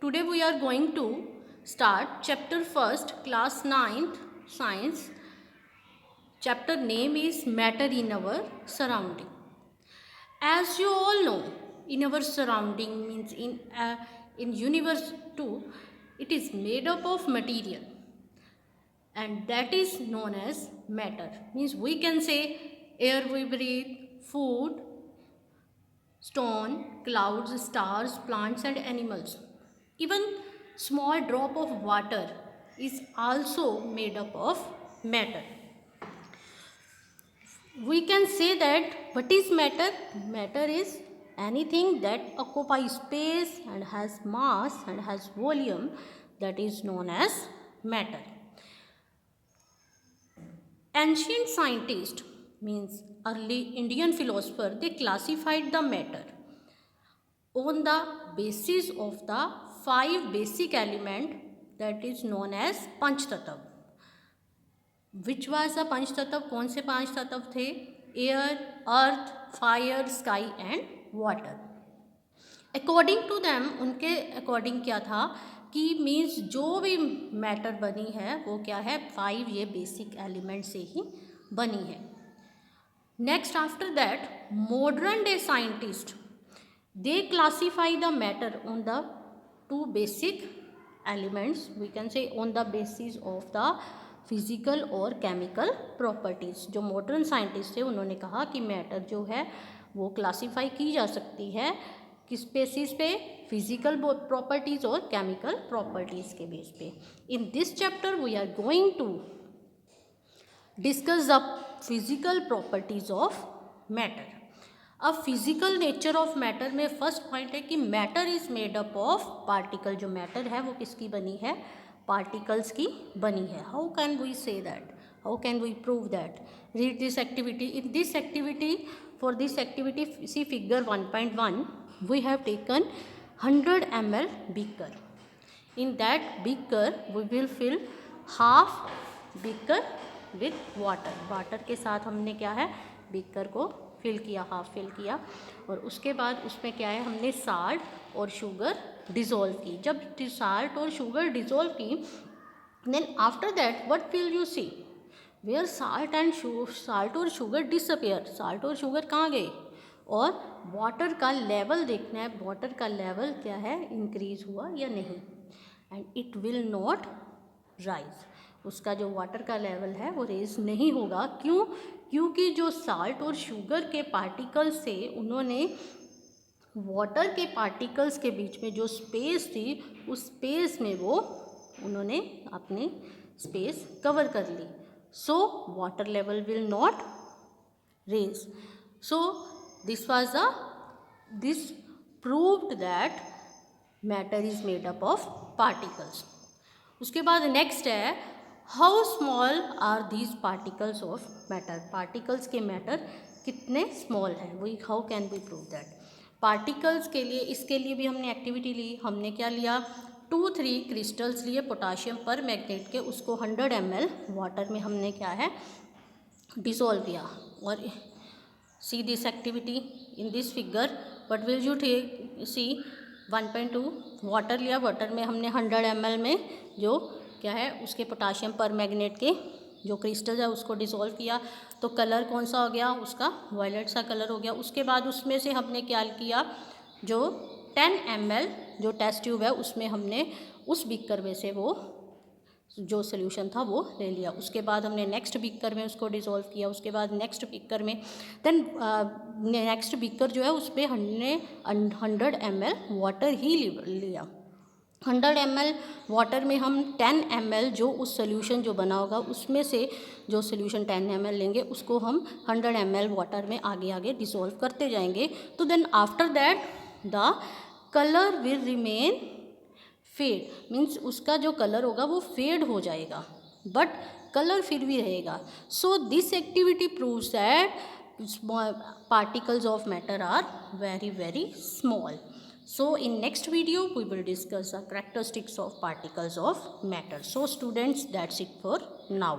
Today we are going to start chapter first, class 9th, science. Chapter name is matter in our surrounding. As you all know, in our surrounding means in universe too, it is made up of material, and that is known as matter. Means we can say air we breathe, food, stone, clouds, stars, plants and animals. Even small drop of water is also made up of matter. We can say that what is matter? Matter is anything that occupies space and has mass and has volume, that is known as matter. Ancient scientists, means early Indian philosopher, they classified the matter on the basis of the 5 basic element that is known as पंच तत्व. Which was the पंच तत्व? कौन से 5 तत्व थे? Air, earth, fire, sky and water. According to them, उनके according क्या था कि मीन्स जो भी मैटर बनी है वो क्या है, 5 ये बेसिक एलिमेंट से ही बनी है. Next after that modern day scientist they classify the matter on the 2 basic elements, we can say on the basis of the physical और chemical properties. जो मॉडर्न साइंटिस्ट थे उन्होंने कहा कि मैटर जो है वो क्लासीफाई की जा सकती है किस बेसिस पे, फिजिकल प्रॉपर्टीज और केमिकल प्रॉपर्टीज के बेस पे. In this chapter we are going to discuss the physical properties of matter. अब फिजिकल नेचर ऑफ मैटर में फर्स्ट पॉइंट है कि matter is made up of particle. जो matter है वो किसकी बनी है? पार्टिकल्स की बनी है. How can we say that? How can we prove that? Read this activity. In this activity, for this activity see figure 1.1 we have taken 100 ml beaker. In that beaker we will fill half beaker with water. Water के साथ हमने क्या है, beaker को fill किया, half fill किया. और उसके बाद उसमें क्या है, हमने साल्ट और शुगर डिज़ोल्व की. जब साल्ट और शुगर डिज़ोल्व की, then after that what will you see? Where salt और शुगर डिसअपियर. साल्ट और शुगर कहाँ गए? और वाटर का लेवल देखना है, वाटर का लेवल क्या है, इंक्रीज हुआ या नहीं. And it will not rise. उसका जो वाटर का लेवल है वो रेज नहीं होगा. क्यों? क्योंकि जो साल्ट और शुगर के पार्टिकल्स से उन्होंने वाटर के पार्टिकल्स के बीच में जो स्पेस थी, उस स्पेस में वो उन्होंने अपनी स्पेस कवर कर ली. So water level will not rise. So this proved that matter is made up of particles. उसके बाद नेक्स्ट है, how small are these particles of matter. Particles के मैटर कितने स्मॉल हैं, वही how can we prove that. Particles के लिए, इसके लिए भी हमने एक्टिविटी ली. हमने क्या लिया, 2-3 क्रिस्टल्स लिए पोटाशियम पर मैग्नेट के. उसको 100 ml वाटर में हमने क्या है, डिसॉल्व किया. और see this activity in this figure what will you see. 1.2 water लिया, वाटर में हमने 100 ml में जो क्या है उसके पोटाशियम पर मैग्नेट के जो क्रिस्टल है उसको डिसॉल्व किया. तो कलर कौन सा हो गया उसका? वायलेट सा कलर हो गया. उसके बाद उसमें से हमने क्या किया, जो 10 ml जो टेस्ट ट्यूब है उसमें हमने उस बीकर में से वो जो सोल्यूशन था वो ले लिया. उसके बाद हमने नेक्स्ट बीकर में उसको डिसॉल्व किया. उसके बाद नेक्स्ट बीकर में, देन नेक्स्ट बीकर जो है उसमें हमने 100 ml वाटर ही लिया. 100 ml वाटर में हम 10 ml जो उस सोल्यूशन जो बना होगा उसमें से जो सोल्यूशन 10 ml लेंगे उसको हम 100 ml वाटर में आगे आगे डिसॉल्व करते जाएंगे. तो then after that the colour will remain fade. Means उसका जो कलर होगा वो फेड हो जाएगा, बट कलर फिर भी रहेगा. So this activity proves that particles of matter are very very small. So in next video we will discuss the characteristics of particles of matter. So students, that's it for now.